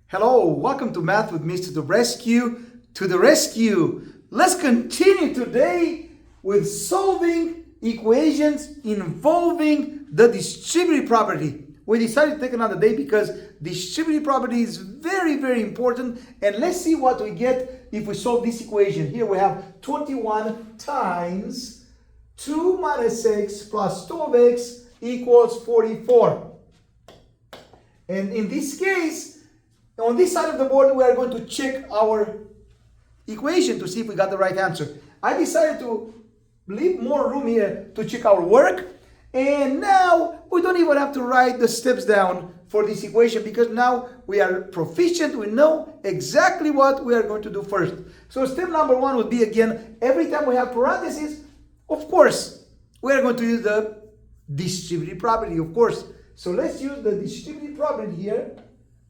Hello, welcome to Math with Mr. Dobrescu. To the rescue. Let's continue today with solving equations involving the distributive property. We decided to take another day because distributive property is very, very important. And let's see what we get if we solve this equation. Here we have 21 times 2 minus x plus 12x equals 44. And in this case, on this side of the board, we are going to check our equation to see if we got the right answer. I decided to leave more room here to check our work. And now we don't even have to write the steps down for this equation because now we are proficient. We know exactly what we are going to do first. So step number one would be, again, every time we have parentheses, of course, we are going to use the distributive property, of course. So let's use the distributive property here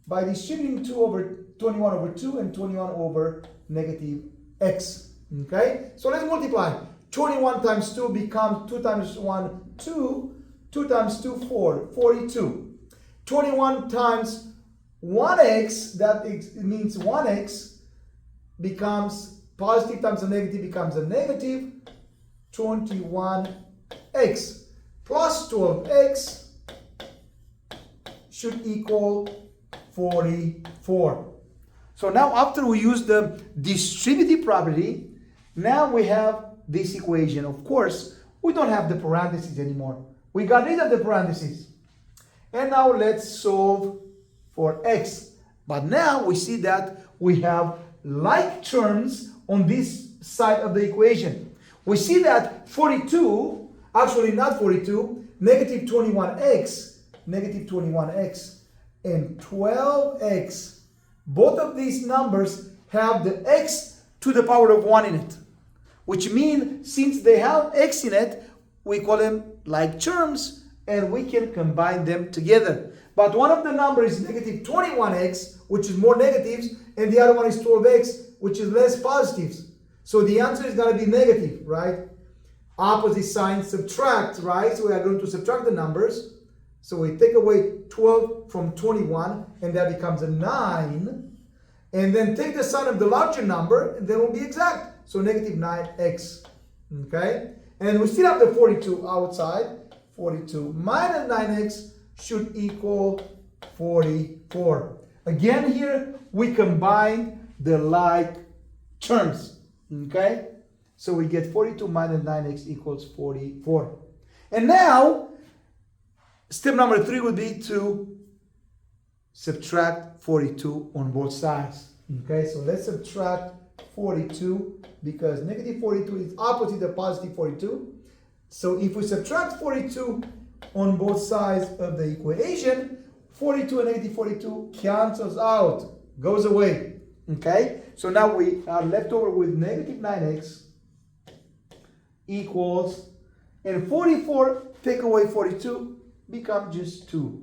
by distributing 21 over 2 and 21 over negative x. Okay? So let's multiply. 21 times 2 becomes 2 times 1, 2. 2 times 2, 4. 42. 21 times 1x, that means 1x, becomes positive times a negative becomes a negative 21x. Plus 12x should equal 44. So now after we use the distributive property, now we have this equation. Of course, we don't have the parentheses anymore. We got rid of the parentheses. And now let's solve for x. But now we see that we have like terms on this side of the equation. We see that 42, actually not 42, negative 21x, and 12x, both of these numbers have the x to the power of 1 in it. Which means since they have x in it, we call them like terms and we can combine them together. But one of the numbers is negative 21x, which is more negatives, and the other one is 12x, which is less positives. So the answer is going to be negative, right? Opposite sign subtract, right? So we are going to subtract the numbers. So we take away 12 from 21, and that becomes a 9. And then take the sign of the larger number, and then we'll be exact. So negative 9x. Okay? And we still have the 42 outside. 42 minus 9x should equal 44. Again, here we combine the like terms. Okay? So we get 42 minus 9x equals 44. And now, step number 3 would be to subtract 42 on both sides. Okay, so let's subtract 42 because negative 42 is opposite of positive 42. So if we subtract 42 on both sides of the equation, 42 and negative 42 cancels out, goes away. Okay, so now we are left over with negative 9x equals, and 44 take away 42 become just 2,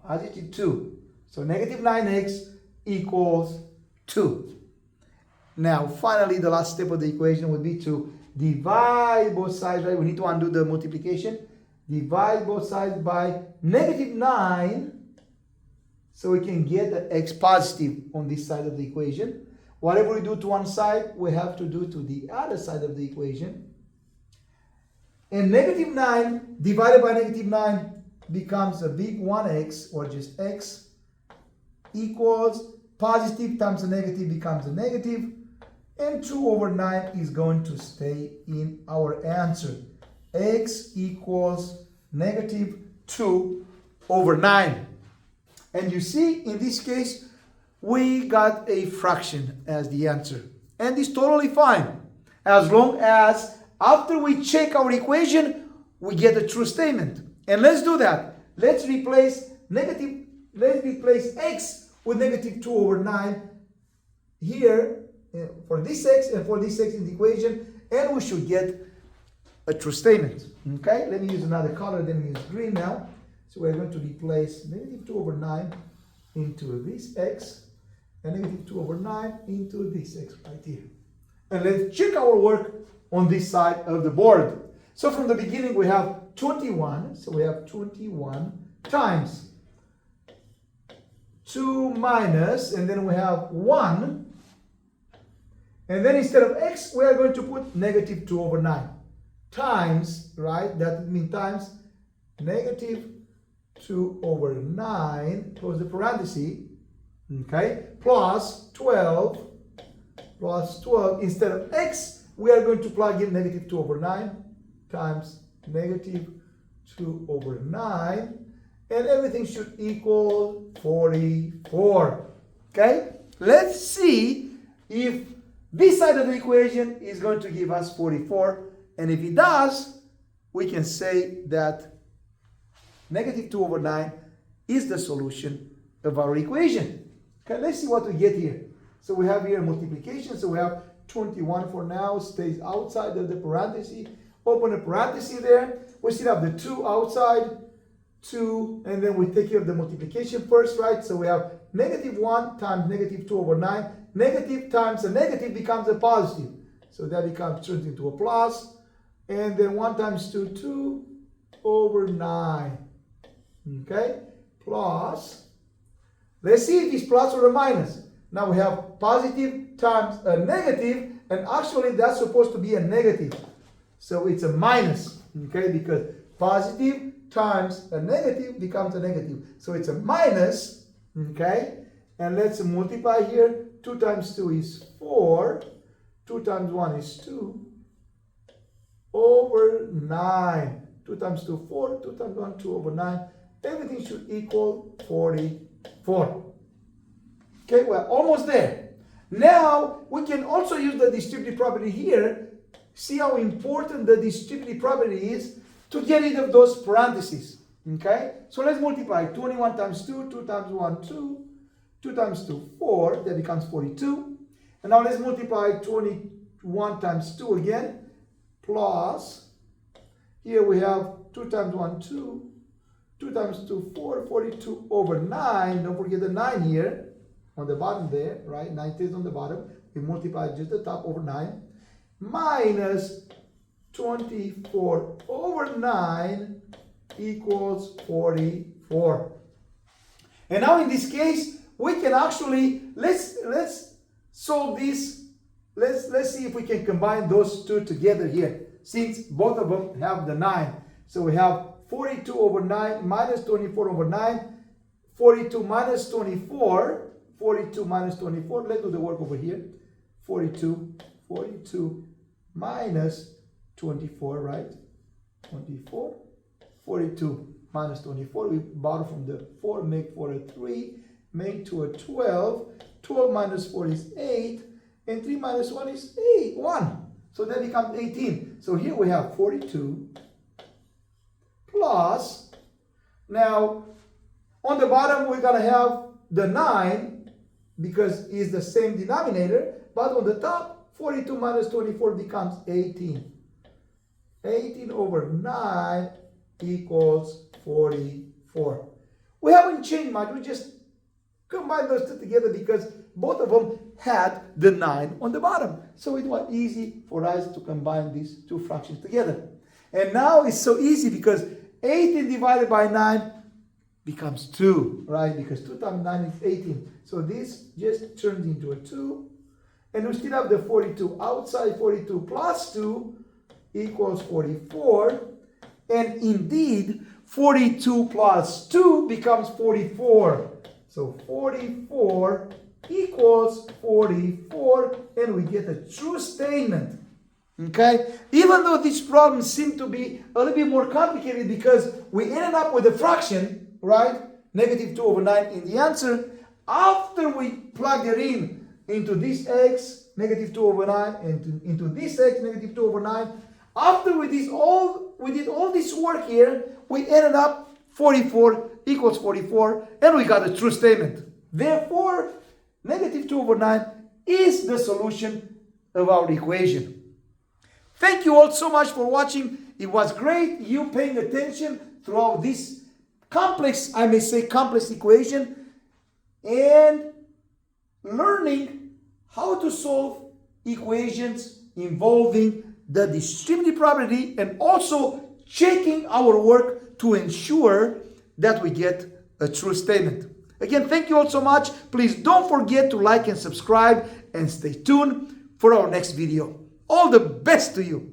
positive 2. So negative 9x equals 2. Now, finally, the last step of the equation would be to divide both sides, right? We need to undo the multiplication. Divide both sides by negative 9, so we can get the x positive on this side of the equation. Whatever we do to one side, we have to do to the other side of the equation. And negative 9 divided by negative 9 becomes a big 1x, or just x, equals positive times a negative becomes a negative, and 2 over 9 is going to stay in our answer. X equals negative 2 over 9. And you see, in this case, we got a fraction as the answer. And it's totally fine, as long as after we check our equation, we get a true statement. And let's do that. Let's replace x with negative 2 over 9 here for this x and for this x in the equation, and we should get a true statement. Okay, let me use another color, then we use green now. So we're going to replace negative 2 over 9 into this x and negative 2 over 9 into this x right here. And let's check our work on this side of the board. So from the beginning we have 21, so we have 21 times 2 minus, and then we have 1. And then instead of x, we are going to put negative 2 over 9 times, right? That means times negative 2 over 9, close the parenthesis, okay, plus 12, instead of x, we are going to plug in negative 2 over 9 times negative 2 over 9, and everything should equal 44, okay? Let's see if this side of the equation is going to give us 44, and if it does, we can say that negative 2 over 9 is the solution of our equation. Okay, let's see what we get here. So we have here multiplication, so we have 21 for now, stays outside of the parenthesis. Open a parenthesis there. We still have the 2 outside, 2, and then we take care of the multiplication first, right? So we have negative 1 times negative 2 over 9. Negative times a negative becomes a positive. So that turns into a plus. And then 1 times 2, 2 over 9. Okay? Plus. Let's see if it's plus or a minus. Now we have positive times a negative, and actually that's supposed to be a negative. So it's a minus, okay? Because positive times a negative becomes a negative. So it's a minus, okay? And let's multiply here. 2 times 2 is 4. 2 times 1 is 2 over 9. 2 times 2, 4. 2 times 1, 2 over 9. Everything should equal 44. Okay, we're almost there. Now, we can also use the distributive property here. See how important the distributive property is to get rid of those parentheses. Okay, so let's multiply 21 times 2, 2 times 1, 2, 2 times 2, 4, that becomes 42. And now let's multiply 21 times 2 again, plus, here we have 2 times 1, 2, 2 times 2, 4, 42 over 9. Don't forget the 9 here on the bottom there, right? 9 is on the bottom. We multiply just the top over 9. Minus 24 over 9 equals 44. And now in this case, we can actually, let's solve this. Let's see if we can combine those two together here, since both of them have the 9. So we have 42 over 9 minus 24 over 9. 42 minus 24. 42 minus 24. Let's do the work over here. 42 minus 24, right? 24. 42 minus 24. We borrow from the 4, make 4 a 3, make 2 a 12. 12 minus 4 is 8. And 3 minus 1 is 8. 1. So that becomes 18. So here we have 42 plus. Now, on the bottom, we're going to have the 9 because it's the same denominator. But on the top, 42 minus 24 becomes 18. 18 over 9 equals 44. We haven't changed much. We just combined those two together because both of them had the 9 on the bottom. So it was easy for us to combine these two fractions together. And now it's so easy because 18 divided by 9 becomes 2, right? Because 2 times 9 is 18. So this just turns into a 2. And we still have the 42 outside. 42 plus 2 equals 44. And indeed, 42 plus 2 becomes 44. So 44 equals 44, and we get a true statement. Okay? Even though these problems seem to be a little bit more complicated because we ended up with a fraction, right? Negative 2 over 9 in the answer. After we plug it in into this x, negative 2 over 9, and into this x, negative 2 over 9, after we did all this work here, we ended up 44 equals 44, and we got a true statement. Therefore, negative 2 over 9 is the solution of our equation. Thank you all so much for watching. It was great you paying attention throughout this complex, I may say complex equation, and learning how to solve equations involving the distributive property and also checking our work to ensure that we get a true statement. Again, thank you all so much. Please don't forget to like and subscribe and stay tuned for our next video. All the best to you.